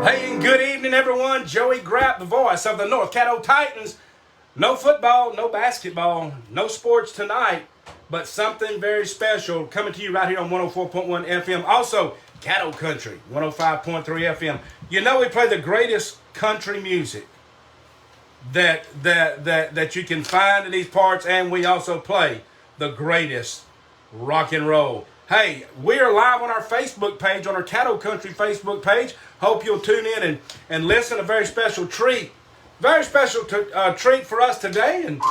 Hey, and good evening, everyone. Joey Grapp, the voice of the North Caddo Titans. No football, no basketball, no sports tonight, but something very special coming to you right here on 104.1 FM. Also, Caddo Country, 105.3 FM. You know we play the greatest country music that you can find in these parts, and we also play the greatest rock and roll. Hey, we are live on our Facebook page, on our Caddo Country Facebook page. Hope you'll tune in and listen. A very special treat. Very special treat for us today. And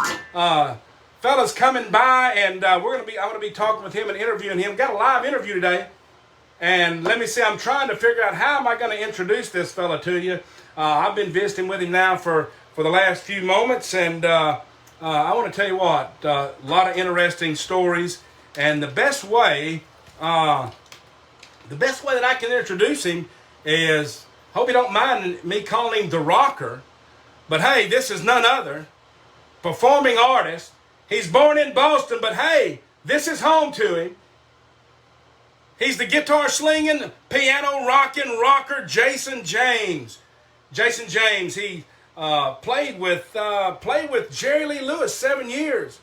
fellas coming by, and I'm going to be talking with him and interviewing him. Got a live interview today. And let me see, I'm trying to figure out how am I going to introduce this fella to you. I've been visiting with him now for the last few moments, and I want to tell you what, a lot of interesting stories. And the best way that I can introduce him is, hope you don't mind me calling him the Rocker, but hey, this is none other, performing artist. He's born in Boston, but hey, this is home to him. He's the guitar slinging, piano rocking rocker, Jason James. Jason James, he played with Jerry Lee Lewis 7 years.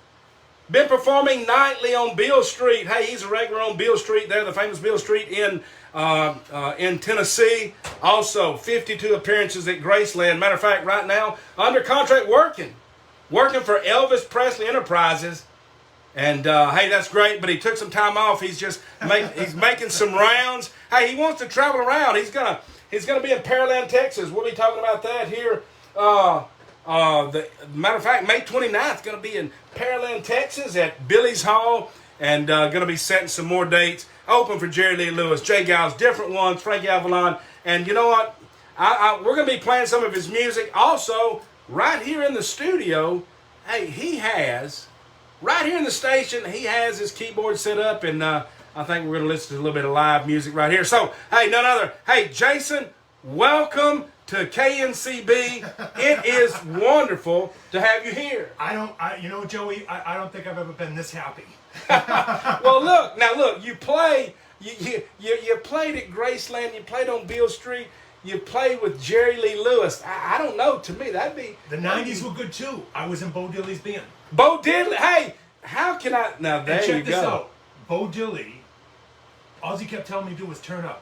Been performing nightly on Beale Street. Hey, he's a regular on Beale Street there, the famous Beale Street in Tennessee. Also, 52 appearances at Graceland. Matter of fact, right now, under contract working for Elvis Presley Enterprises. And hey, that's great, but he took some time off. He's just he's making some rounds. Hey, he wants to travel around. He's gonna be in Pearland, Texas. We'll be talking about that here. Matter of fact, May 29th, going to be in Pearland, Texas at Billy's Hall, and going to be setting some more dates. Open for Jerry Lee Lewis, Jay Giles, different ones, Frankie Avalon. And you know what? We're going to be playing some of his music. Also, right here in the studio, hey, he has, right here in the station, he has his keyboard set up, and I think we're going to listen to a little bit of live music right here. So, hey, none other. Hey, Jason, welcome to KNCB. It is wonderful to have you here. Joey, I don't think I've ever been this happy. Well, look, you played at Graceland, you played on Beale Street, you played with Jerry Lee Lewis. I don't know, to me, that'd be... The 90s were good, too. I was in Bo Diddley's band. Bo Diddley, hey, how can I... Now, there you go. Check this out. Bo Diddley, all he kept telling me to do was turn up.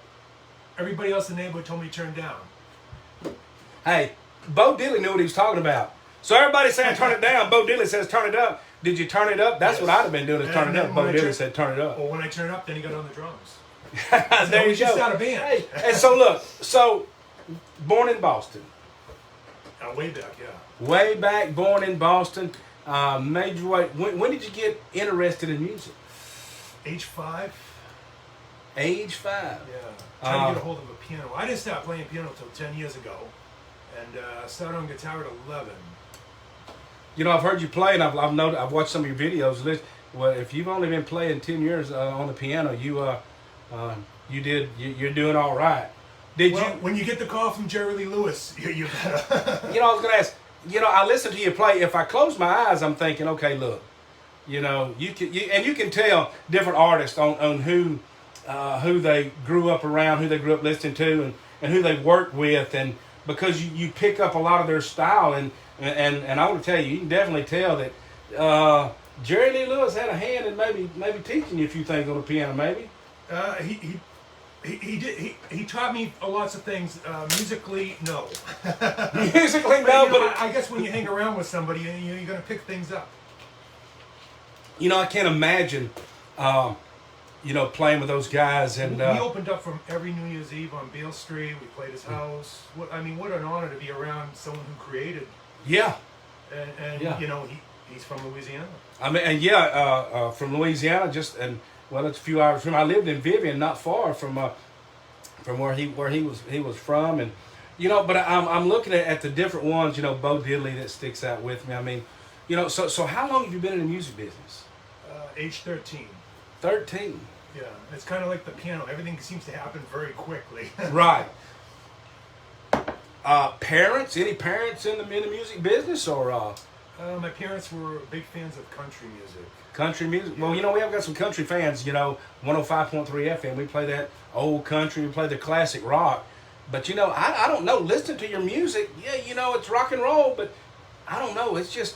Everybody else in the neighborhood told me to turn down. Hey, Bo Diddley knew what he was talking about. So everybody saying turn it down, Bo Diddley says turn it up. Did you turn it up? That's what I'd have been doing, is turn it up. Bo Diddley said turn it up. Well, when I turn it up, then he got on the drums. There you go. Just got a band. Hey, and so look, born in Boston. Way back, yeah. Way back, born in Boston. Major way. When did you get interested in music? Age 5. Age 5. Yeah. Trying to get a hold of a piano. I didn't start playing piano until 10 years ago. And started on guitar at 11. You know, I've heard you play, and I've watched some of your videos. Well, if you've only been playing 10 years on the piano, you're doing all right. When you get the call from Jerry Lee Lewis, you better. You know, I was gonna ask. You know, I listen to you play. If I close my eyes, I'm thinking, okay, look. You know, you can tell different artists on who they grew up around, who they grew up listening to, and who they worked with, and because you pick up a lot of their style, and I want to tell you can definitely tell that Jerry Lee Lewis had a hand in maybe teaching you a few things on the piano, maybe. He taught me lots of things. Musically, no. Musically, no, but I guess when you hang around with somebody, you're going to pick things up. You know, I can't imagine. Playing with those guys, and we opened up from every New Year's Eve on Beale Street. We played his house. What an honor to be around someone who created. Yeah. And yeah. He's from Louisiana. I mean, and from Louisiana, it's a few hours from. I lived in Vivian, not far from where he was from, and but I'm looking at the different ones. Bo Diddley that sticks out with me. I mean, so how long have you been in the music business? Age 13. 13. Yeah, it's kind of like the piano. Everything seems to happen very quickly. Right. Parents? Any parents in the music business, or? My parents were big fans of country music. Country music? Yeah. Well, we have got some country fans, 105.3 FM. We play that old country. We play the classic rock. But I don't know. Listening to your music, yeah, it's rock and roll, but I don't know. It's just,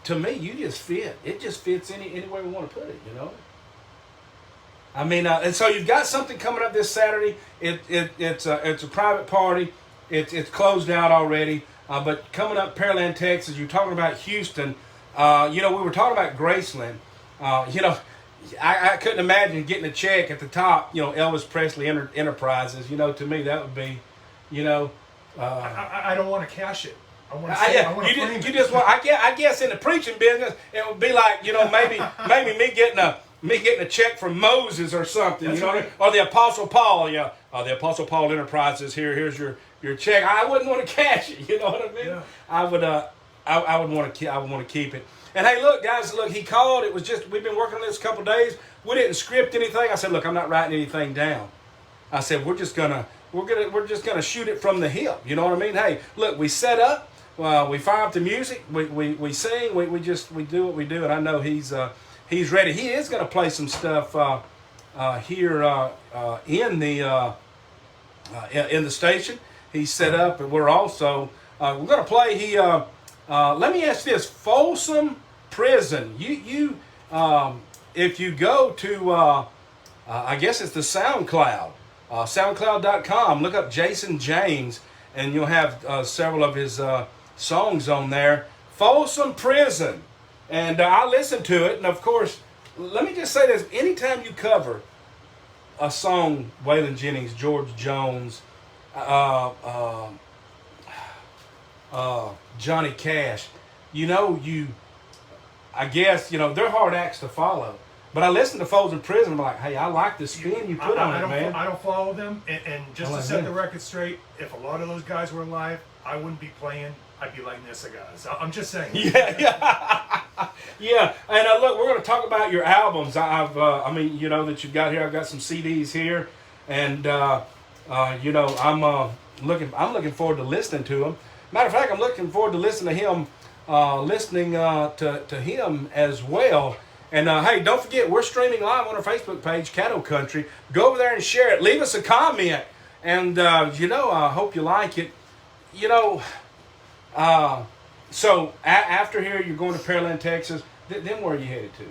to me, you just fit. It just fits anywhere we want to put it. I mean, and so you've got something coming up this Saturday. It's a private party. It's closed out already. But coming up, Pearland, Texas. You're talking about Houston. We were talking about Graceland. I couldn't imagine getting a check at the top. Elvis Presley Enterprises. To me that would be, I don't want to cash it. I want to. I want to frame it. You just want. I guess in the preaching business, it would be like maybe me getting a check from Moses or something. That's right. Or the Apostle Paul. The Apostle Paul Enterprises. Here's your check. I wouldn't want to cash it. You know what I mean? Yeah. I would want to keep it. And hey, look, guys, he called. It was just, we've been working on this a couple days. We didn't script anything. I said, look, I'm not writing anything down. I said, we're just gonna shoot it from the hip. You know what I mean? Hey, look, we set up, we fire up the music, we sing, we do what we do, and I know he's ready. He is gonna play some stuff here in the station. He's set up, and we're also we're gonna play. Let me ask this: Folsom Prison. You if you go to I guess it's the SoundCloud, SoundCloud.com. Look up Jason James, and you'll have several of his songs on there. Folsom Prison, and I listened to it, and of course, let me just say this: anytime you cover a song, Waylon Jennings, George Jones, Johnny Cash, I guess, they're hard acts to follow. But I listened to Folsom Prison, I'm like, hey, I like the spin you put on it, man. I don't follow them, and just to set the record straight, if a lot of those guys were alive, I wouldn't be playing. I'd be like Nissa guys. I'm just saying. Yeah. And look, we're going to talk about your albums. That you've got here. I've got some CDs here, and I'm looking forward to listening to them. Matter of fact, I'm looking forward to listening to him, to him as well. And hey, don't forget, we're streaming live on our Facebook page, Cattle Country. Go over there and share it. Leave us a comment, and I hope you like it. So after here, you're going to Pearland, Texas. Then where are you headed to?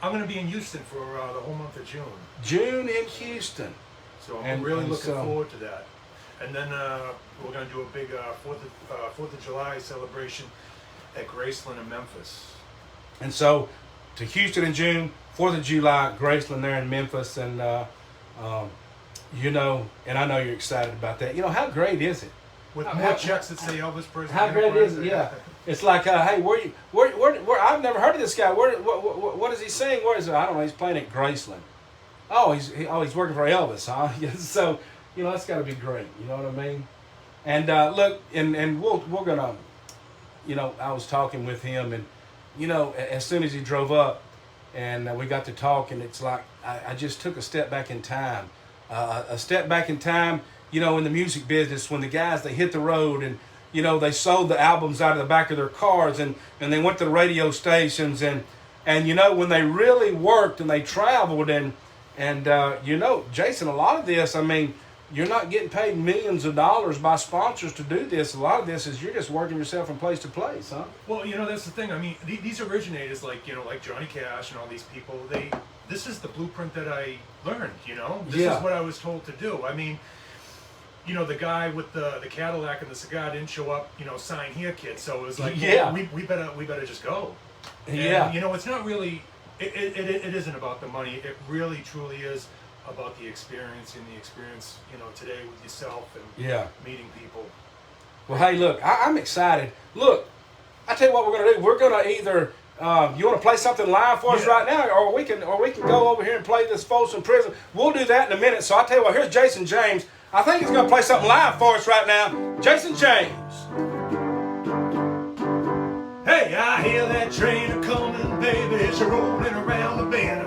I'm going to be in Houston for the whole month of June. June in Houston. So I'm really looking forward to that. And then we're going to do a big 4th of July celebration at Graceland in Memphis. And so to Houston in June, 4th of July, Graceland there in Memphis. And, and I know you're excited about that. How great is it? With more checks that say Elvis Presley. How great is it? Yeah. It's like, hey, where I've never heard of this guy. What is he saying? Where is it? I don't know. He's playing at Graceland. Oh, he's working for Elvis, huh? So, that's got to be great. You know what I mean? And look, and we're gonna, I was talking with him, and as soon as he drove up, and we got to talking, it's like I just took a step back in time, in the music business, when the guys, they hit the road, and they sold the albums out of the back of their cars, and they went to the radio stations, and when they really worked and they traveled, and Jason, a lot of this, I mean, you're not getting paid millions of dollars by sponsors to do this. A lot of this is you're just working yourself from place to place, huh? Well, that's the thing. I mean, these originators, like Johnny Cash and all these people, this is the blueprint that I learned. This is what I was told to do. I mean, the guy with the Cadillac and the cigar didn't show up, sign here, kid. So it was like, we better just go. And, it's not really. It isn't about the money. It really, truly is about the experience, today with yourself and meeting people. Well, hey, look, I'm excited. Look, I tell you what we're gonna do. We're gonna either you want to play something live for us right now, or we can go over here and play this Folsom Prison. We'll do that in a minute. So I tell you what, here's Jason James. I think he's gonna play something live for us right now. Jason James. Hey, I hear that train a-coming, baby, it's rolling around the bend.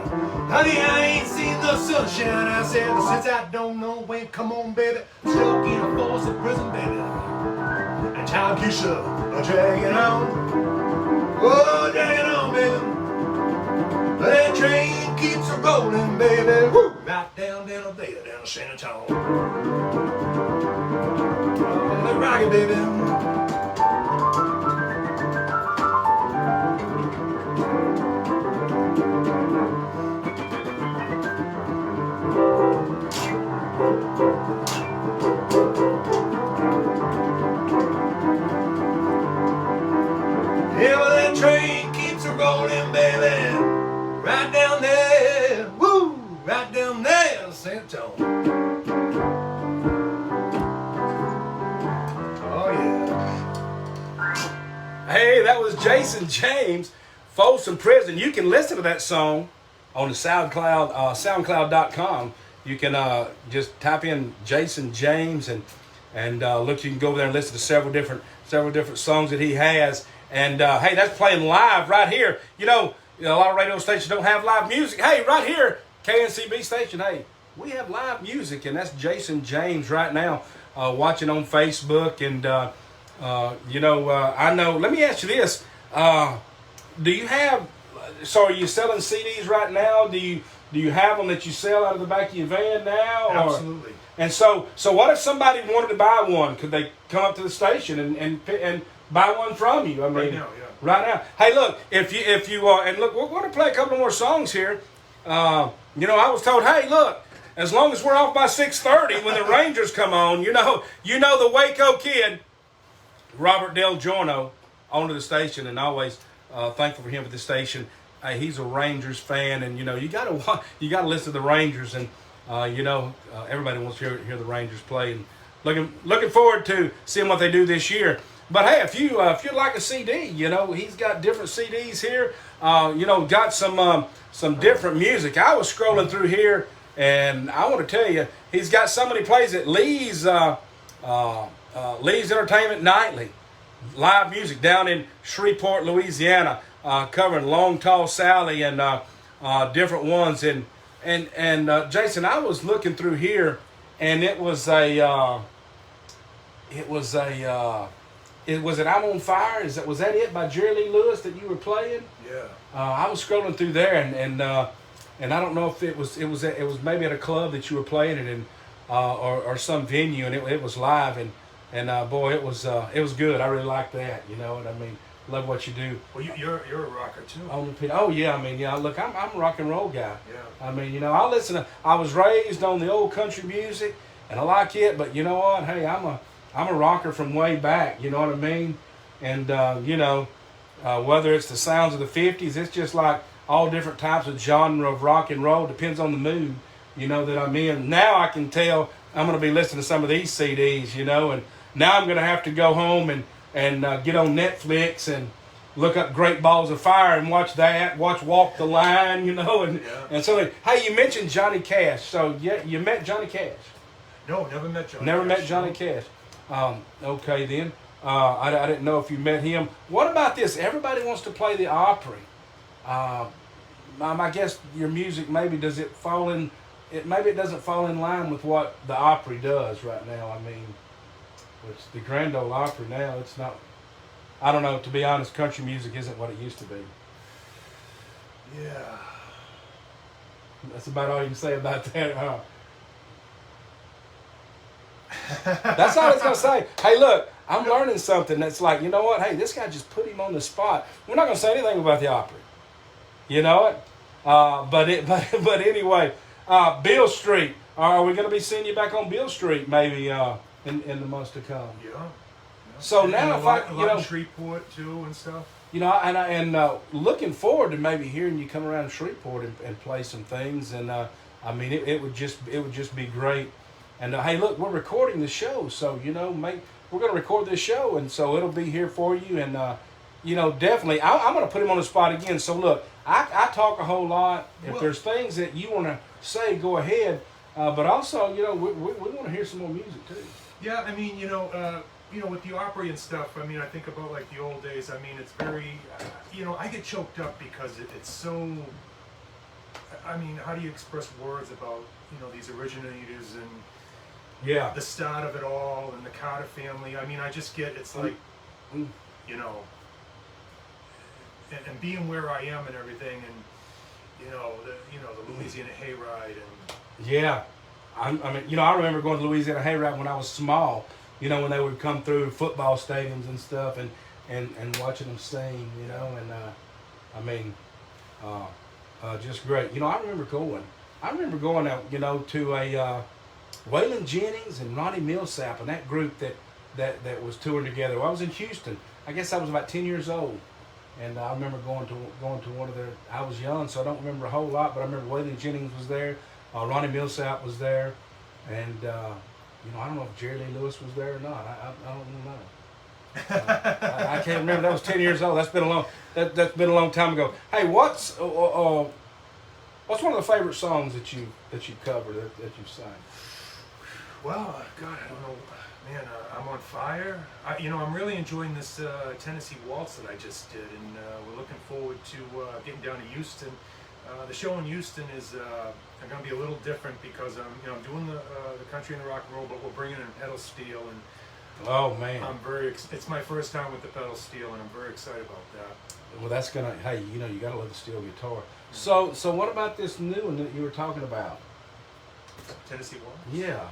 Honey, I ain't seen the sunshine, I said, since I don't know when. Come on, baby, stuck in a Folsom Prison, baby. And time keeps dragging on. Oh, dragging on, baby. That train keeps a rolling, baby. Woo! Right down to San Antonio. rock it, baby. Yeah, well, that train keeps a rolling, baby. Right down there, woo, right down there, San Antonio. Oh, yeah. Hey, that was Jason James, Folsom Prison. You can listen to that song on the SoundCloud, SoundCloud.com. You can just type in Jason James and look. You can go over there and listen to several different songs that he has. And hey, that's playing live right here. You know, a lot of radio stations don't have live music. Hey, right here, KNCB station. Hey, we have live music, and that's Jason James right now watching on Facebook. And you know, I know. Let me ask you this: do you have? So, are you selling CDs right now? Do you have them that you sell out of the back of your van now? Absolutely. And so what if somebody wanted to buy one? Could they come up to the station and buy one from you? I mean, Right now, yeah. Right now. Hey, look, if you and look, we're going to play a couple more songs here. You know, I was told, hey, look, as long as we're off by 6:30 when the Rangers come on, you know the Waco kid, Robert Del Giorno, onto the station, and always thankful for him at the station. He's a Rangers fan, and you know you gotta listen to the Rangers, and you know everybody wants to hear the Rangers play, and looking forward to seeing what they do this year. But hey, if you'd like a CD, you know he's got different CDs here. You know, got some different music. I was scrolling through here, and I want to tell you, he's got somebody plays at Lee's Entertainment Nightly, live music down in Shreveport, Louisiana, covering Long Tall Sally and different ones. And Jason, I was looking through here, and it was an I'm on Fire. Was that it by Jerry Lee Lewis that you were playing? Yeah. I was scrolling through there, and I don't know if it was maybe at a club that you were playing it in, or some venue, and it was live, and boy, it was good. I really liked that. You know what I mean? Love what you do. Well, you're a rocker too. Oh yeah, I mean, yeah. Look, I'm a rock and roll guy. Yeah. I mean, you know, I was raised on the old country music, and I like it. But you know what? Hey, I'm a rocker from way back. You know what I mean? And you know, whether it's the sounds of the '50s, it's just like all different types of genre of rock and roll. Depends on the mood, you know, that I'm in. Now I can tell I'm going to be listening to some of these CDs, you know, and now I'm going to have to go home and get on Netflix and look up Great Balls of Fire and watch Walk the Line, you know, and so, hey, you mentioned Johnny Cash. So, yeah, you met Johnny Cash? No, never met Johnny. Never met Johnny Cash. Okay, then. I didn't know if you met him. What about this? Everybody wants to play the Opry. I guess your music maybe maybe it doesn't fall in line with what the Opry does right now. I mean, it's the Grand Ole Opry now. It's not. I don't know. To be honest, country music isn't what it used to be. Yeah. That's about all you can say about that, huh? That's all it's gonna say. Hey, look, I'm learning something that's like, you know what? Hey, this guy just put him on the spot. We're not gonna say anything about the Opry. You know it? But anyway, Beale Street. Are we gonna be seeing you back on Beale Street maybe in the months to come? Yeah. So and now, a lot in Shreveport too and stuff. You know, and looking forward to maybe hearing you come around Shreveport and play some things. And I mean, it would just be great. And hey, look, we're recording the show, so you know, we're going to record this show, and so it'll be here for you. And you know, definitely, I'm going to put him on the spot again. So look, I talk a whole lot. If there's things that you want to say, go ahead. But also, you know, we want to hear some more music too. Yeah, I mean, you know, with the Opry and stuff, I mean, I think about like the old days. I mean, it's very, you know, I get choked up because it's so. I mean, how do you express words about, you know, these originators and the start of it all and the Carter family? I mean, I just get, it's like, you know, and being where I am and everything, and the Louisiana Hayride and I mean, you know, I remember going to Louisiana Hayride when I was small. you know, when they would come through football stadiums and stuff, and watching them sing, you know, and I mean, just great. You know, I remember going out, you know, to a Waylon Jennings and Ronnie Millsap and that group that was touring together. Well, I was in Houston. I guess I was about 10 years old, and I remember going to one of their. I was young, so I don't remember a whole lot, but I remember Waylon Jennings was there, Ronnie Millsap was there, and you know, I don't know if Jerry Lee Lewis was there or not. I don't know. I can't remember. That was 10 years old. That's been a long time ago. Hey, what's one of the favorite songs that you covered that you sang? Well, God, I don't know, man. I'm on fire. I'm really enjoying this Tennessee Waltz that I just did, and we're looking forward to getting down to Houston. The show in Houston is going to be a little different because I'm doing the country and the rock and roll, but we're bringing in pedal steel, and oh man, it's my first time with the pedal steel, and I'm very excited about that. Well, that's gonna. Hey, you know, you gotta love the steel guitar. So what about this new one that you were talking about? Tennessee Waltz. Yeah.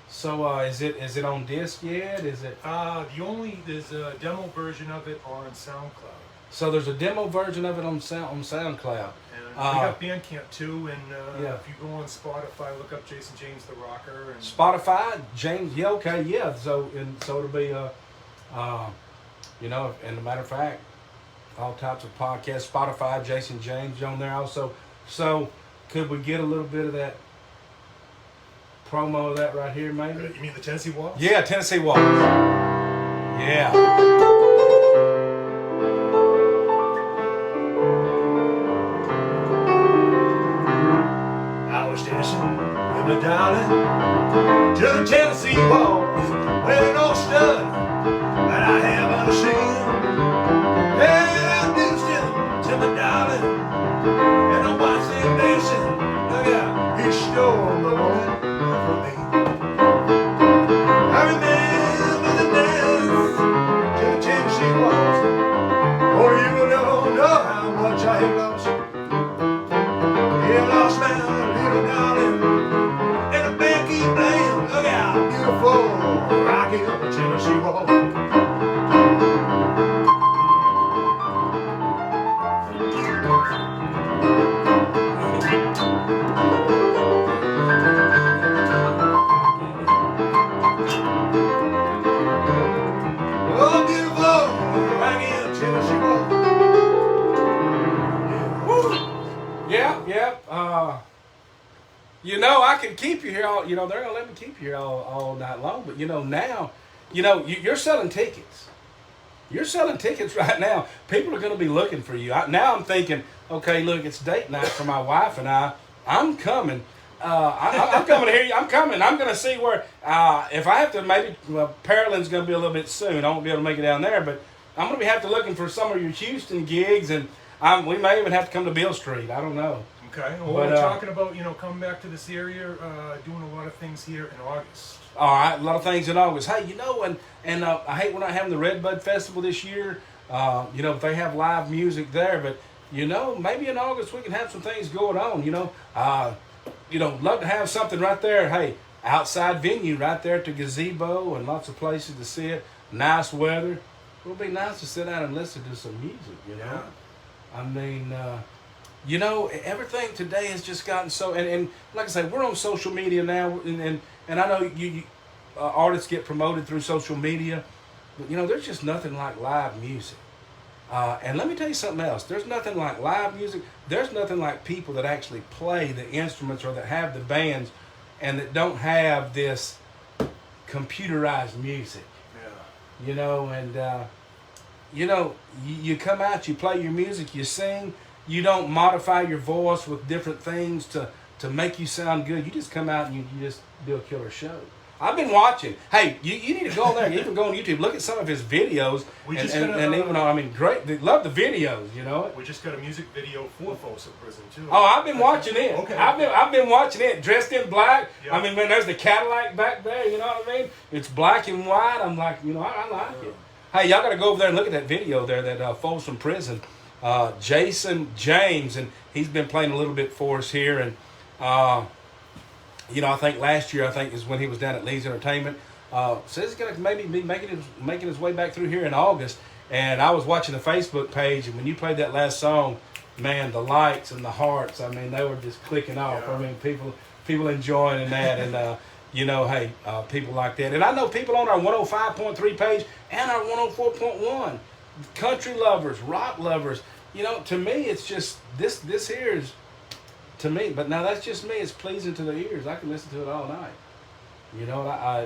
So is it on disc yet? Is it? There's a demo version of it on SoundCloud. So there's a demo version of it on SoundCloud. And we got Bandcamp too, and if you go on Spotify, look up Jason James the Rocker. And Spotify, James, yeah, okay, yeah. So it'll be you know, and a matter of fact, all types of podcasts, Spotify, Jason James on there also. So could we get a little bit of that promo of that right here, maybe? You mean the Tennessee Waltz? Yeah, Tennessee Waltz. Yeah. I was dancing with my darling to the Tennessee Waltz, where no stud that I haven't seen. Yeah, I danced to my darling, and I watched him dancing. Look out, he stole the woman from me. I remember the dance to the Tennessee Waltz. Oh, you don't know how much I have lost. Yeah, I lost my little darling, and the band keep playing. Look out, beautiful, rocking up the Tennessee Waltz. Oh, beautiful, rocking up the Tennessee Waltz. Yeah. You know, I can keep you here all. You know, they're gonna let me keep you here all night long. But you know, now, you know, you're selling tickets. You're selling tickets right now. People are going to be looking for you. Now I'm thinking, okay, look, it's date night for my wife and I. I'm coming. I'm coming to hear you. I'm coming. I'm going to see where, if I have to, maybe, Pearland's going to be a little bit soon. I won't be able to make it down there, but I'm going to have to looking for some of your Houston gigs, and we may even have to come to Beale Street. I don't know. Okay. Well, we're talking about, coming back to this area, doing a lot of things here in August. All right, a lot of things in August. Hey, you know, and I hate we're not having the Redbud Festival this year. You know, they have live music there, but you know, maybe in August we can have some things going on. You know, love to have something right there. Hey, outside venue right there at the gazebo, and lots of places to sit. Nice weather. It'll be nice to sit down and listen to some music. You know, Yeah. I mean. You know, everything today has just gotten so, and like I say, we're on social media now, and I know you artists get promoted through social media, but you know, there's just nothing like live music. And let me tell you something else. There's nothing like live music. There's nothing like people that actually play the instruments or that have the bands and that don't have this computerized music. Yeah. You know, and you come out, you play your music, you sing. You don't modify your voice with different things to make you sound good. You just come out and you just do a killer show. I've been watching. Hey, you need to go on there. You can go on YouTube. Look at some of his videos. And even on, I mean, great. They love the videos. You know. We just got a music video for Folsom Prison too. Oh, I've been watching it. Okay. I've been watching it. Dressed in black. Yep. I mean, man, there's the Cadillac back there. You know what I mean? It's black and white. I'm like, you know, I like it. Hey, y'all got to go over there and look at that video there. That Folsom Prison. Jason James, and he's been playing a little bit for us here, and you know, I think last year is when he was down at Lee's Entertainment. Says he's going to maybe be making his way back through here in August. And I was watching the Facebook page, and when you played that last song, man, the likes and the hearts, I mean, they were just clicking off. Yeah. I mean, people enjoying that, and hey, people like that. And I know people on our 105.3 page and our 104.1, country lovers, rock lovers. To me, it's just this here is, to me, but now that's just me, it's pleasing to the ears. I can listen to it all night.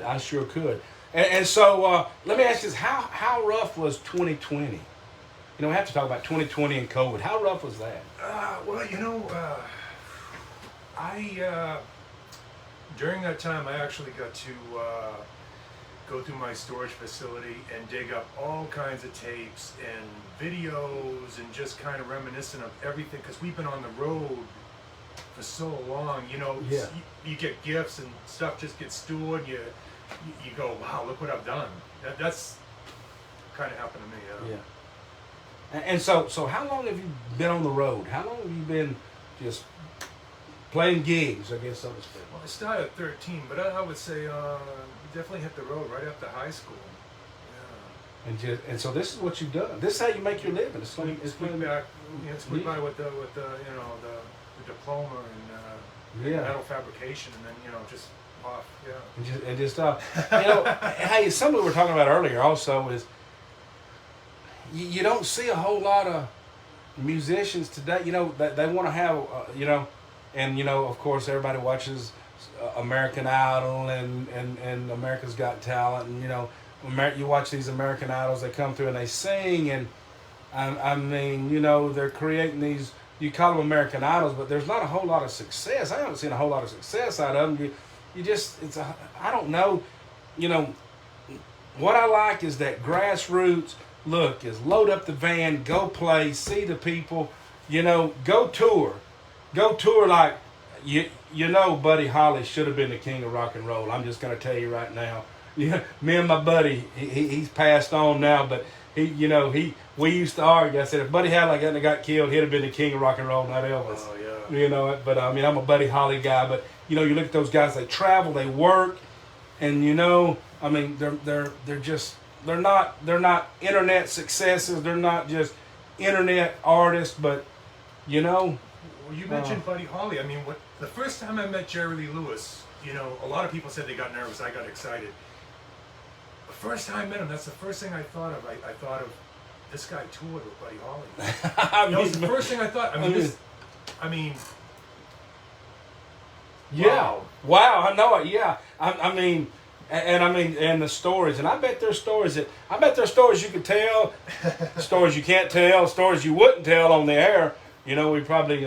I sure could. And so let me ask you this: how rough was 2020? We have to talk about 2020 and COVID. How rough was that? During that time, I actually got to go through my storage facility and dig up all kinds of tapes and videos and just kind of reminiscent of everything, because we've been on the road for so long. Yeah. You get gifts and stuff just gets stored. You go, wow, look what I've done. That's kind of happened to me. Yeah. And so how long have you been on the road? How long have you been just playing gigs, I guess, so to speak? Well, I started at 13, but I would say definitely hit the road right after high school. Yeah. And so this is what you've done. This is how you make your living. It's Squeak by with the diploma in metal fabrication, and then just off. Yeah. And just hey, something we were talking about earlier also is you don't see a whole lot of musicians today. They want to have and of course everybody watches American Idol and America's Got Talent, and you watch these American Idols, they come through and they sing, and I mean they're creating these, you call them American Idols, but there's not a whole lot of success. I haven't seen a whole lot of success out of them. I don't know, what I like is that grassroots look, is load up the van, go play, see the people, go tour like, Buddy Holly should have been the king of rock and roll. I'm just going to tell you right now. Me and my buddy, he's passed on now, but we used to argue. I said, if Buddy Holly hadn't got killed, he'd have been the king of rock and roll, not Elvis. Oh, yeah. But I mean, I'm a Buddy Holly guy, but you look at those guys, they travel, they work, and I mean, they're not internet successes, they're not just internet artists, but Well, you mentioned Buddy Holly. I mean, the first time I met Jerry Lee Lewis, a lot of people said they got nervous. I got excited. The first time I met him, that's the first thing I thought of. I thought of, this guy toured with Buddy Holly. That was the first thing I thought. Yeah. Wow. I know it. Yeah. I mean, and the stories, and I bet there's stories you could tell, stories you can't tell, stories you wouldn't tell on the air. We probably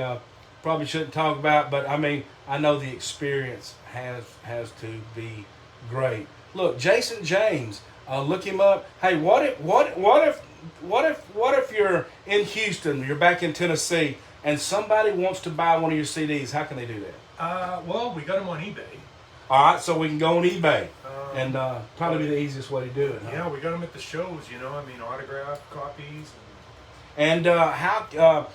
shouldn't talk about, but I mean, I know the experience has to be great. Look, Jason James, look him up. Hey, what if you're in Houston, you're back in Tennessee, and somebody wants to buy one of your CDs? How can they do that? Well, we got them on eBay. All right, so we can go on eBay, and probably be the easiest way to do it. Huh? Yeah, we got them at the shows. Autographed copies. And how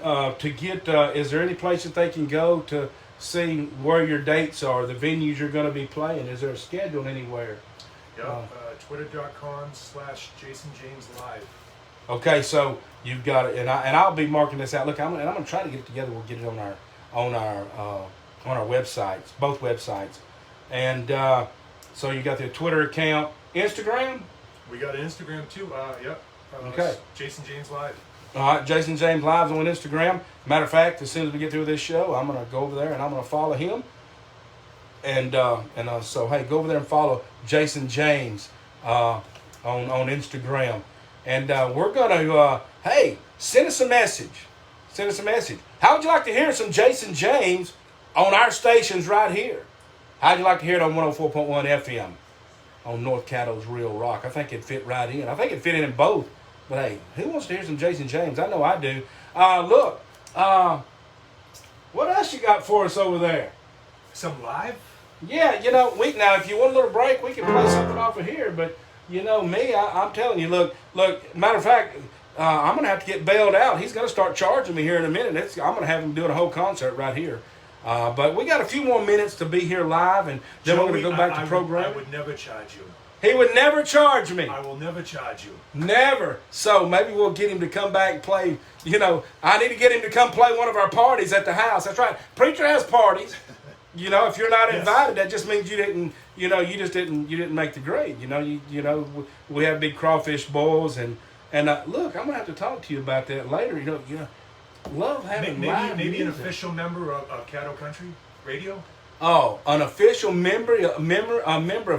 to get? Is there any place that they can go to see where your dates are, the venues you're going to be playing? Is there a schedule anywhere? Yeah, Twitter.com/JasonJamesLive. Okay, so you've got it, and I'll be marking this out. Look, I'm going to try to get it together. We'll get it on our websites, both websites, and so you got the Twitter account, Instagram. We got an Instagram too. Yep. Okay. Jason James Live. All right, Jason James Live's on Instagram. Matter of fact, as soon as we get through this show, I'm going to go over there and I'm going to follow him. And so, hey, go over there and follow Jason James on Instagram. And we're going to, hey, send us a message. Send us a message. How would you like to hear some Jason James on our stations right here? How'd you like to hear it on 104.1 FM on North Caddo's Real Rock? I think it'd fit right in. I think it'd fit in both. But hey, who wants to hear some Jason James? I know I do. Look, what else you got for us over there? Some live? Yeah, now if you want a little break, we can play something off of here. But me, I'm telling you, look. Matter of fact, I'm gonna have to get bailed out. He's gonna start charging me here in a minute. I'm gonna have him doing a whole concert right here. But we got a few more minutes to be here live, and then we're going to go back to program. I would never charge you. He would never charge me. I will never charge you. Never. So maybe we'll get him to come back and play. You know, I need to get him to come play one of our parties at the house. That's right. Preacher has parties. You know, if you're not invited, that just means you didn't. You know, you didn't make the grade. You know, we have big crawfish boils, and look, I'm gonna have to talk to you about that later. You know, love having live maybe music. an official member of Caddo Country Radio. Oh, an official member of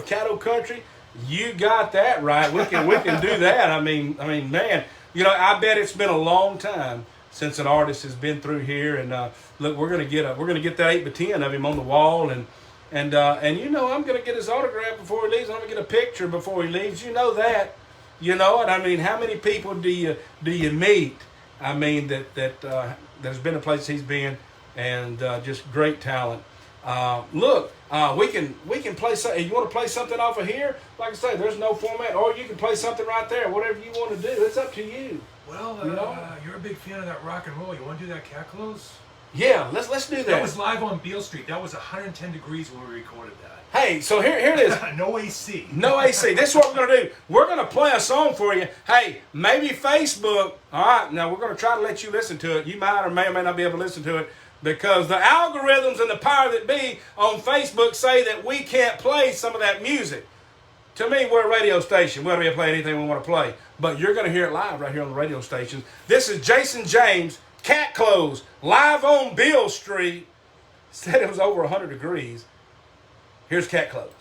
Caddo Country. You got that right. We can do that. I mean, man. You know, I bet it's been a long time since an artist has been through here. And look, we're gonna get that 8x10 of him on the wall, and you know, I'm gonna get his autograph before he leaves. I'm gonna get a picture before he leaves. You know that. You know it. I mean, how many people do you meet? I mean, there's been a place he's been, and just great talent. Look, we can play something. You want to play something off of here? Like I say, there's no format, or you can play something right there. Whatever you want to do, it's up to you. Well, you're a big fan of that rock and roll. You want to do that Cat Close? Yeah, let's do that. That was live on Beale Street. That was 110 degrees when we recorded that. Hey, so here it is. No AC. No AC. This is what we're going to do. We're going to play a song for you. Hey, maybe Facebook. All right, now we're going to try to let you listen to it. You might or may not be able to listen to it, because the algorithms and the power that be on Facebook say that we can't play some of that music. To me, we're a radio station. We'll be able to play anything we want to play. But you're going to hear it live right here on the radio stations. This is Jason James, Cat Clothes, live on Beale Street. Said it was over 100 degrees. Here's Cat Clothes.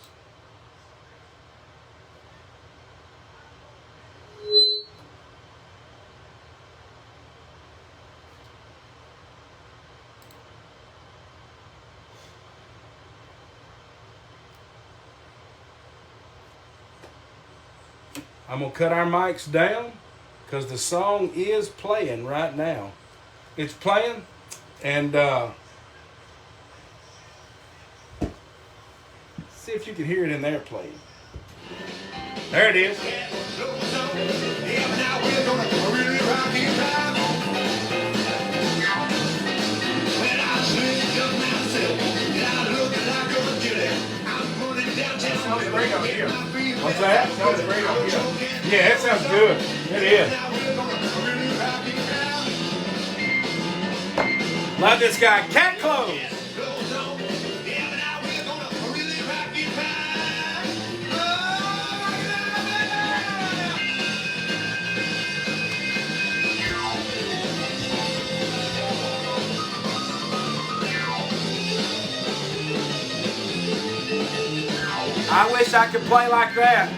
I'm going to cut our mics down because the song is playing right now. It's playing, and see if you can hear it in there playing. There it is. Sounds great out here. What's that? Sounds great out here. Yeah, it sounds good. It is. Love this guy, Cat Clothes. I wish I could play like that.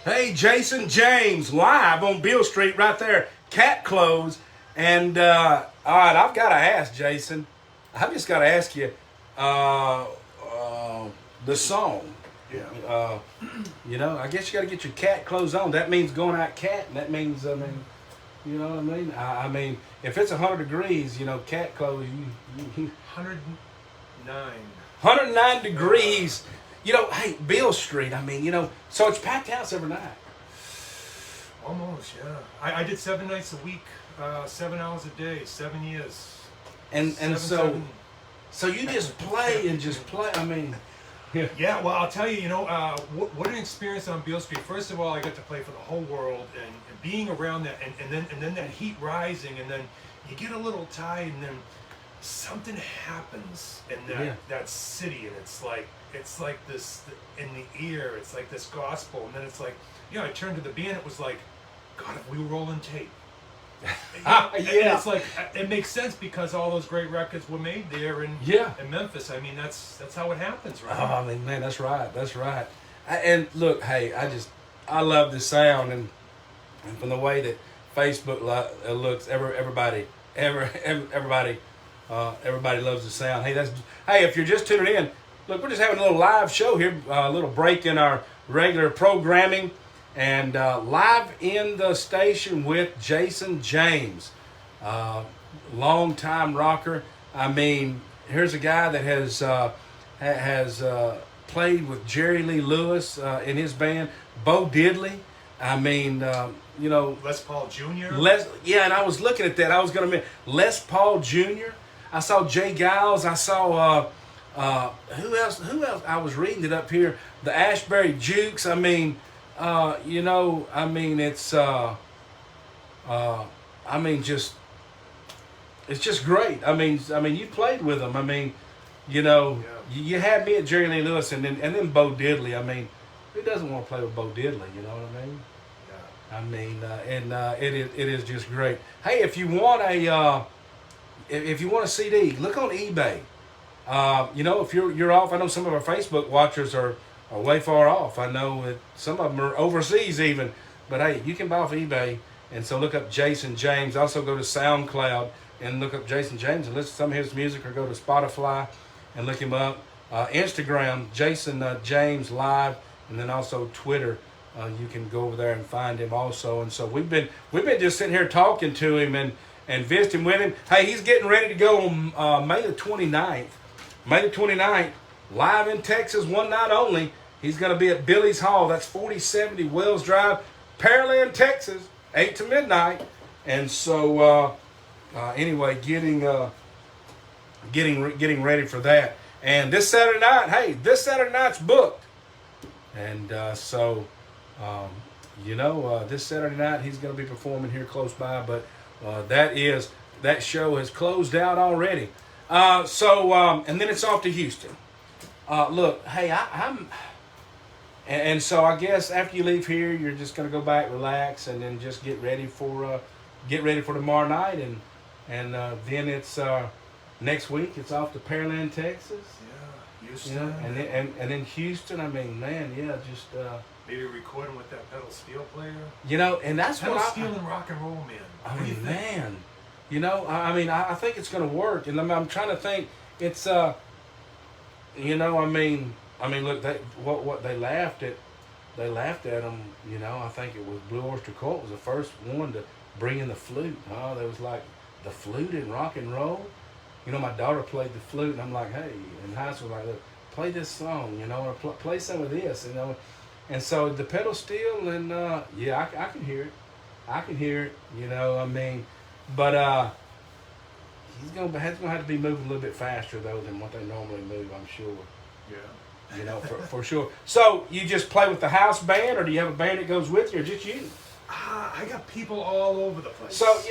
Hey, Jason James, live on Beale Street right there, Cat Clothes. And, all right, I've got to ask, Jason. I've just got to ask you, the song. Yeah. You know, I guess you got to get your cat clothes on. That means going out cat, and that means, I mean, you know what I mean? I mean, if it's 100 degrees, you know, cat clothes, you 109 degrees. You know, hey, Beale Street, I mean, you know, so it's packed house every night. Almost, yeah. I did 7 nights a week, 7 hours a day, 7 years. And so you just play and just play. I mean, yeah. Well, I'll tell you, you know, what an experience on Beale Street. First of all, I got to play for the whole world, and being around that, and then that heat rising, and then you get a little tired, and then something happens in that city, and it's like this in the ear. It's like this gospel, and then it's like, you know, I turned to the band. It was like, God, if we were rolling tape. Yeah. And it's like, it makes sense because all those great records were made there in Memphis. I mean, that's how it happens, right? Oh, I mean, man, that's right. And look, hey, I love the sound, and and from the way that Facebook looks, everybody loves the sound. Hey, if you're just tuning in, look, we're just having a little live show here, a little break in our regular programming, and live in the station with Jason James, long-time rocker. I mean, here's a guy that has played with Jerry Lee Lewis in his band, Bo Diddley. I mean, Les Paul Jr. Yeah, and I was looking at that. I was going to mention Les Paul Jr. I saw Jay Giles. I saw who else? I was reading it up here. The Ashbury Jukes. I mean, it's it's just great. I mean, you played with them. I mean, you had me at Jerry Lee Lewis, and then Bo Diddley. I mean, who doesn't want to play with Bo Diddley? You know what I mean? Yeah. I mean, it is just great. Hey, if you want a CD, look on eBay. If you're off, I know some of our Facebook watchers are way far off. I know that some of them are overseas even. But hey, you can buy off eBay, and so look up Jason James. Also go to SoundCloud and look up Jason James and listen to some of his music, or go to Spotify and look him up. Instagram, Jason James Live, and then also Twitter. You can go over there and find him also. And so we've been just sitting here talking to him and visiting with him. Hey, he's getting ready to go on May the 29th. May the 29th, live in Texas, one night only. He's going to be at Billy's Hall. That's 4070 Wells Drive, Pearland, Texas, 8 to midnight. And so, anyway, getting ready for that. And this Saturday night's booked. And this Saturday night he's going to be performing here close by. But that show has closed out already. And then it's off to Houston. Look, hey, and so I guess after you leave here, you're just going to go back, relax, and then just get ready for tomorrow night, and then it's next week. It's off to Pearland, Texas. Yeah, Houston. And then Houston. I mean, man, yeah, just maybe recording with that pedal steel player. And that's pedal steel and rock and roll, man. I mean, man. I think it's going to work, and I'm trying to think. It's, look, what they laughed at him. I think it was Blue Oyster Cult was the first one to bring in the flute. Oh, there was like the flute in rock and roll. My daughter played the flute, and I'm like, hey, in high school, like, look, play this song, or play some of this, And so the pedal steel, and I can hear it. But he's gonna have to be moving a little bit faster though than what they normally move, I'm sure. Yeah. For sure. So you just play with the house band, or do you have a band that goes with you, or just you? I got people all over the place. So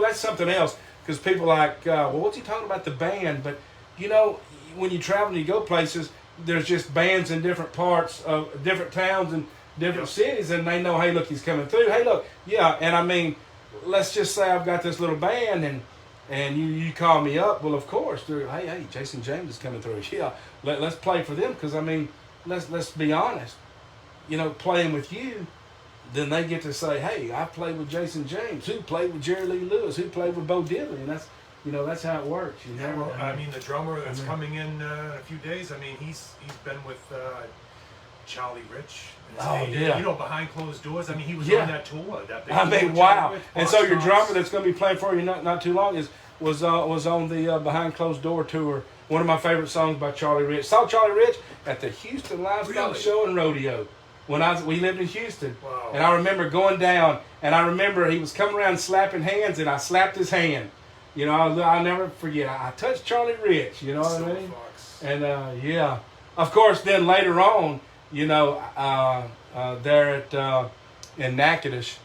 that's something else, because people are like, well, what's he talking about, the band? But when you travel and you go places, there's just bands in different parts of different towns and different cities, and they know, hey, look, he's coming through. Hey, look, yeah, and I mean, let's just say I've got this little band, and you call me up. Well, of course, hey, Jason James is coming through. Yeah, let's play for them, because I mean, let's be honest. Playing with you, then they get to say, hey, I played with Jason James, who played with Jerry Lee Lewis, who played with Bo Diddley, and that's how it works. Yeah, well, I mean, the drummer that's coming in a few days. I mean, he's been with Charlie Rich. Oh, yeah. Behind closed doors. I mean, he was on that tour. That big wow. And so your drummer that's going to be playing for you not too long was on the Behind Closed Door tour. One of my favorite songs by Charlie Rich. Saw Charlie Rich at the Houston Livestock Show and Rodeo when we lived in Houston. Wow. And I remember going down, and I remember he was coming around slapping hands, and I slapped his hand. I'll never forget. I touched Charlie Rich. You know what I mean? Fox. And of course, then later on, there in Natchitoches,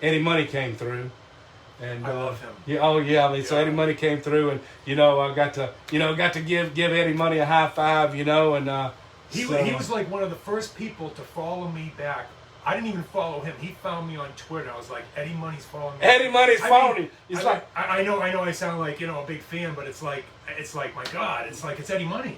Eddie Money came through, and I love him. Yeah, oh yeah. I mean, so Eddie Money came through, and I got to give Eddie Money a high five, and he was like one of the first people to follow me back. I didn't even follow him. He found me on Twitter. I was like, Eddie Money's following me. Eddie Money's following you. It's I know I sound like a big fan, but it's like my God, it's Eddie Money.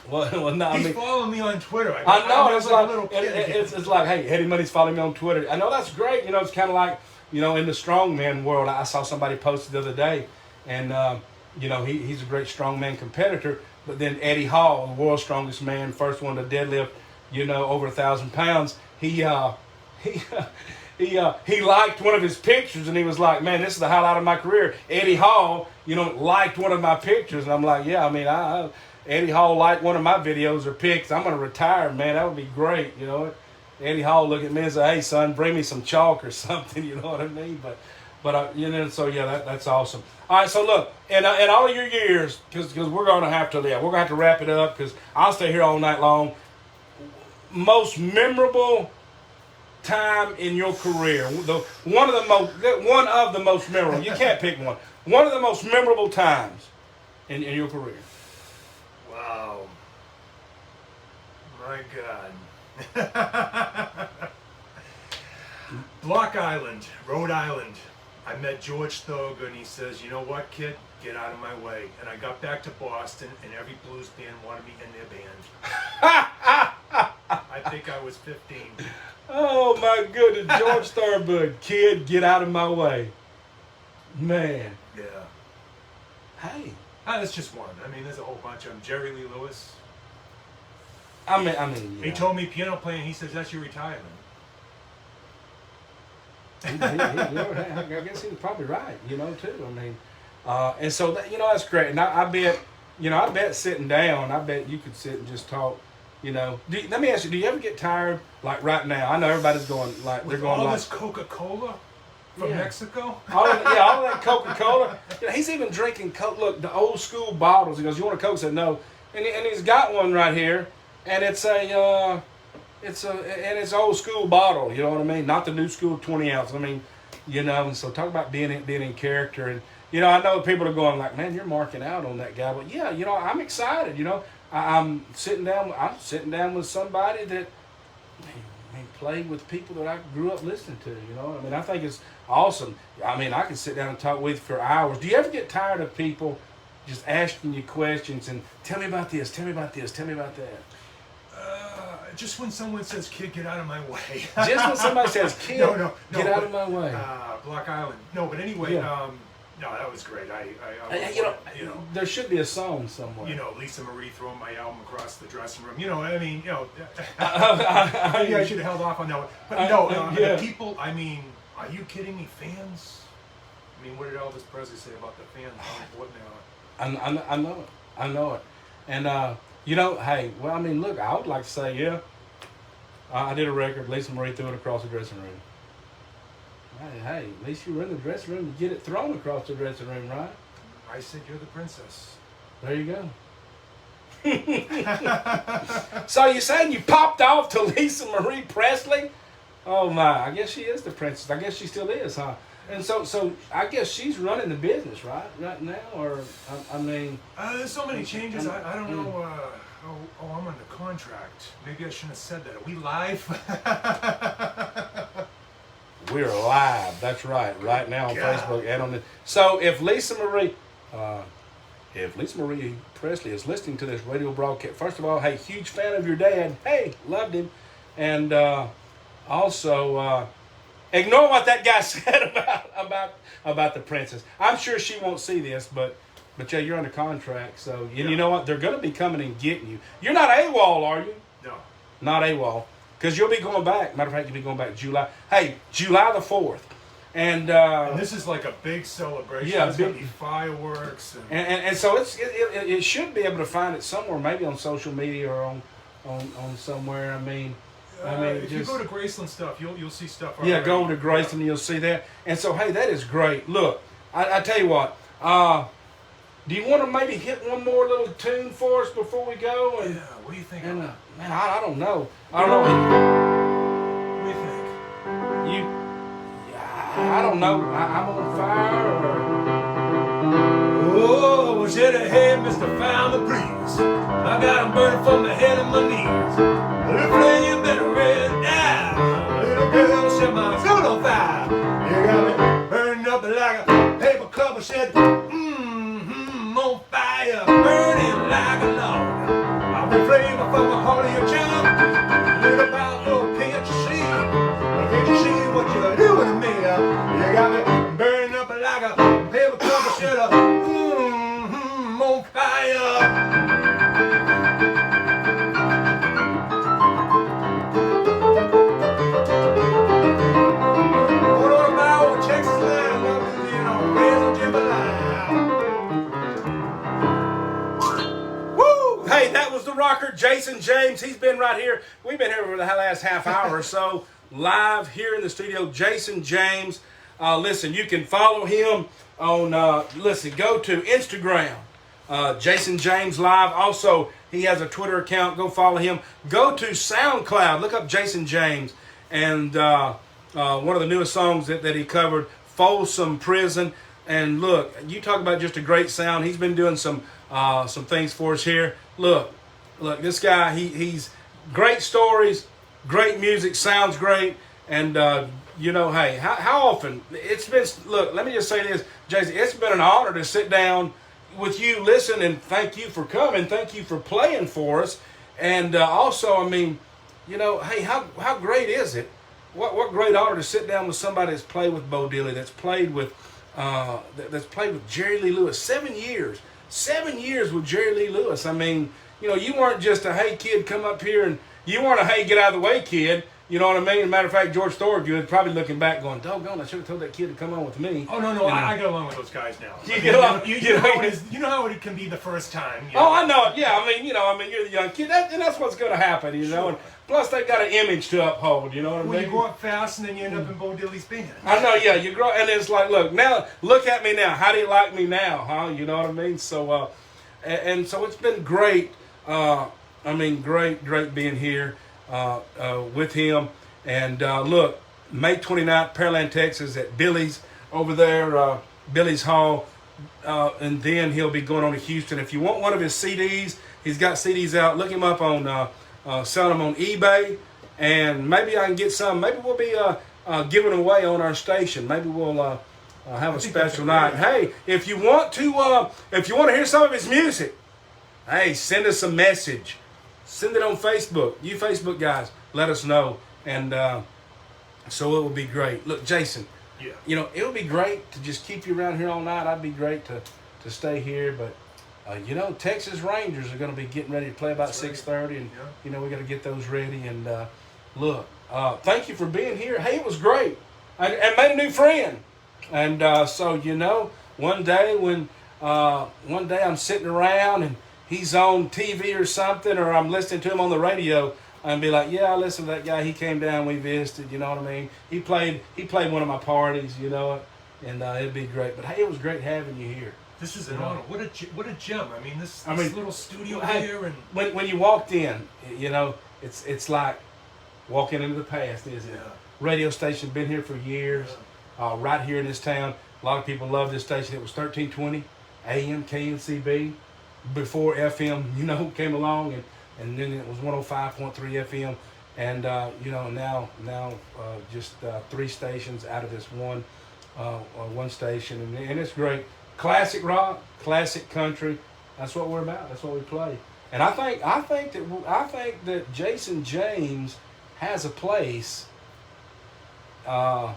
Well, no, He's following me on Twitter. I know, it's like, a little kid. it's like, hey, Eddie Money's following me on Twitter. I know that's great. You know, it's kind of like, you know, in the strongman world, I saw somebody posted the other day, and, you know, he's a great strongman competitor, but then Eddie Hall, the world's strongest man, first one to deadlift, you know, over 1,000 pounds, he liked one of his pictures, and he was like, man, this is the highlight of my career. Eddie Hall, you know, liked one of my pictures, and I'm like, yeah, I mean, Eddie Hall liked one of my videos or pics. I'm going to retire, man. That would be great, you know. Eddie Hall look at me and say, hey, son, bring me some chalk or something, you know what I mean? But you know, so yeah, that's awesome. All right, so look, in all of your years, because we're going to have to, yeah, we're going to have to wrap it up because I'll stay here all night long. Most memorable time in your career, one of the most memorable. You can't pick one. One of the most memorable times in your career. Wow. My God. Block Island, Rhode Island. I met George Thorogood, and he says, you know what, kid? Get out of my way. And I got back to Boston, and every blues band wanted me in their band. I think I was 15. Oh, my goodness. George Thorogood, kid, get out of my way. Man. Yeah. Hey. That's just one. I mean, there's a whole bunch of them. Jerry Lee Lewis. I mean, yeah. He told me piano playing, he says, that's your retirement. I guess he was probably right, you know, too. I mean, and so, that, you know, that's great. And I bet sitting down, I bet you could sit and just talk, you know. Let me ask you, do you ever get tired, like right now? I know everybody's going, like, they're going all like. This Coca-Cola from Mexico? all that Coca-Cola. You know, he's even drinking Coke. Look, the old school bottles. He goes, you want a Coke? I said, no. And he's got one right here, and it's it's old school bottle, you know what I mean? Not the new school 20 ounce. I mean, you know, and so talk about being in character. And, you know, I know people are going like, man, you're marking out on that guy. But yeah, you know, I'm excited, you know. I'm sitting down with somebody that played with people that I grew up listening to, you know. I mean, I think it's awesome. I mean, I can sit down and talk with you for hours. Do you ever get tired of people just asking you questions and tell me about this, tell me about this, tell me about that? Just when someone says, kid, get out of my way. Just when somebody says, kid, get out of my way. Block Island. No, but anyway, no, that was great. You know, there should be a song somewhere. You know, Lisa Marie throwing my album across the dressing room. You know, I mean, you know, maybe I should have held off on that one. But the people, I mean, are you kidding me? Fans? I mean, what did Elvis Presley say about the fans? How important they are. I know it. And, you know, hey, well, I mean, look, I would like to say, yeah, I did a record. Lisa Marie threw it across the dressing room. Hey, at least you were in the dressing room to get it thrown across the dressing room, right? I said, you're the princess. There you go. So you're saying you popped off to Lisa Marie Presley? Oh, my. I guess she is the princess. I guess she still is, huh? And so I guess she's running the business, right now? Or, I mean... there's so many changes. I don't know. I'm under contract. Maybe I shouldn't have said that. Are we live? We're live. That's right. Right now on Facebook and on the... So if Lisa Marie Presley is listening to this radio broadcast, first of all, hey, huge fan of your dad. Hey, loved him. And also... ignore what that guy said about the princess. I'm sure she won't see this, but yeah, you're under contract. So you know what? They're going to be coming and getting you. You're not AWOL, are you? No. Not AWOL. Because you'll be going back. Matter of fact, you'll be going back July. Hey, July the 4th. And this is like a big celebration. Yeah, there's going to be fireworks. And so it should be able to find it somewhere, maybe on social media or on somewhere. I mean, if you go to Graceland stuff, you'll see stuff. Yeah, go to Graceland and you'll see that. And so, hey, that is great. Look, I tell you what. Do you want to maybe hit one more little tune for us before we go? And, what do you think? Man, I don't know. I don't know. What do you think? I don't know. I'm on fire. Oh, I was head ahead, Mr. Farmer, please. I got 'em burning from the head of my knees. Little flame, you better red down. Little girl, set my soul on fire. You got me burning up like a paper cover shed. On fire, burning like a log. I The flavor from a holly of jam. Little about can't you see? Can't you see what you're doing to me? You got me burning up like a paper cup of sugar. On fire. Hey, that was the rocker, Jason James. He's been right here. We've been here for the last half hour or so, live here in the studio. Jason James. Listen, you can follow him on, go to Instagram, Jason James Live. Also, he has a Twitter account. Go follow him. Go to SoundCloud. Look up Jason James. And one of the newest songs that he covered, Folsom Prison. And look, you talk about just a great sound. He's been doing some things for us here. Look, this guy, he's great stories, great music, sounds great. And, hey, how often, it's been, look, let me just say this, Jason, it's been an honor to sit down with you, listen, and thank you for coming. Thank you for playing for us. And also, I mean, hey, how great is it? What great honor to sit down with somebody that's played with Bo Diddley, that's played with Jerry Lee Lewis. 7 years. 7 years with Jerry Lee Lewis. I mean, you weren't just a, hey, kid, come up here, and you weren't a, hey, get out of the way, kid. You know what I mean? As a matter of fact, George Thorogood is probably looking back going, doggone, I should have told that kid to come on with me. Oh, no, I get along with those guys now. You know how it can be the first time. Oh, I know it. Yeah, I mean, you're the young kid, and that's what's going to happen, Sure. And plus, they got an image to uphold, you know what I mean? Well, you grow up fast, and then you end up in Bo Diddley's band. I know, yeah, you grow, and it's like, look at me now. How do you like me now, huh? You know what I mean? So, and so it's been great. Great being here with him. And look, May 29th, Pearland, Texas, at Billy's over there, Billy's Hall. And then he'll be going on to Houston. If you want one of his CDs, he's got CDs out. Look him up on, selling them on eBay. And maybe I can get some. Maybe we'll be giving away on our station. Maybe we'll have a special night. Hey, if you want to hear some of his music, hey, send us a message. Send it on Facebook. You Facebook guys, let us know. And so it will be great. Look, Jason, yeah. It would be great to just keep you around here all night. I'd be great to stay here. But, Texas Rangers are going to be getting ready to play about 6:30. And, we got to get those ready. And, look, thank you for being here. Hey, it was great. I made a new friend. And so, one day I'm sitting around and he's on TV or something, or I'm listening to him on the radio, and be like, yeah, I listened to that guy. He came down, we visited, you know what I mean? He played one of my parties, and it'd be great. But hey, it was great having you here. This is an honor. What a gem. I mean, this little studio hey, here, and when you walked in, it's like walking into the past, isn't it? Radio station, been here for years, right here in this town. A lot of people love this station. It was 1320 AM KNCB before FM, came along, and then it was 105.3 FM, and now just 3 stations out of this one station, and it's great. Classic rock, classic country. That's what we're about. That's what we play. And I think that Jason James has a place right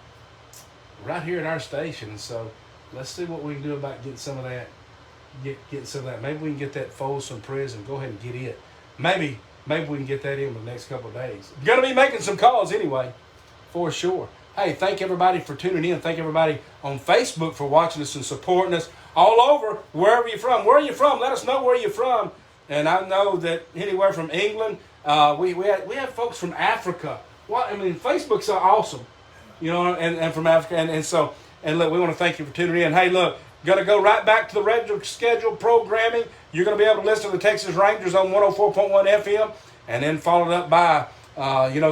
here at our station. So let's see what we can do about getting some of that. Get some of that. Maybe we can get that Folsom Prison. Go ahead and get it. Maybe we can get that in the next couple of days. Gonna be making some calls anyway, for sure. Hey, thank everybody for tuning in. Thank everybody on Facebook for watching us and supporting us all over, wherever you're from. Where are you from? Let us know where you're from. And I know that anywhere from England, we have folks from Africa. Facebook's so awesome, and from Africa. And look, we want to thank you for tuning in. Hey, look, going to go right back to the regular scheduled programming. You're going to be able to listen to the Texas Rangers on 104.1 FM, and then followed up by,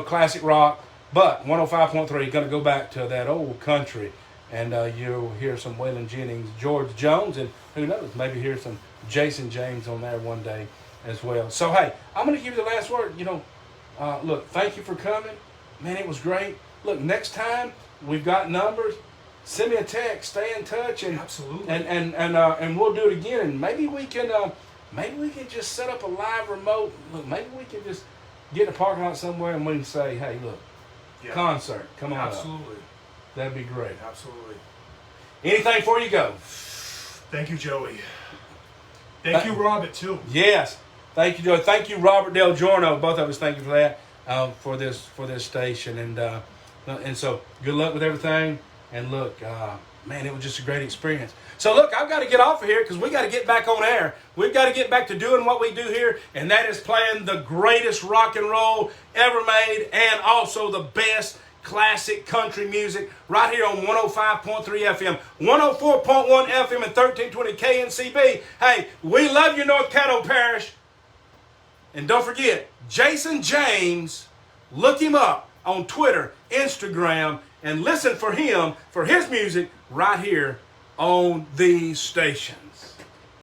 classic rock. But 105.3, going to go back to that old country, and you'll hear some Waylon Jennings, George Jones, and who knows, maybe hear some Jason James on there one day as well. So, hey, I'm going to give you the last word. Look, thank you for coming. Man, it was great. Look, next time, we've got numbers. Send me a text. Stay in touch, and absolutely, and we'll do it again. And maybe we can maybe we could just set up a live remote. Look, maybe we could just get in a parking lot somewhere and we can say, hey, look, concert, come on Absolutely. up. That'd be great. Absolutely. Anything before you go? Thank you, Joey. Thank you, Robert, too. Yes. Thank you, Joey. Thank you, Robert Del Giorno. Both of us thank you for that, for this station. And so good luck with everything. And look, man, it was just a great experience. So look, I've got to get off of here because we got to get back on air. We've got to get back to doing what we do here, and that is playing the greatest rock and roll ever made and also the best classic country music right here on 105.3 FM, 104.1 FM, and 1320 KNCB. Hey, we love you, North Caddo Parish. And don't forget, Jason James, look him up on Twitter, Instagram, and listen for him, for his music, right here on these stations.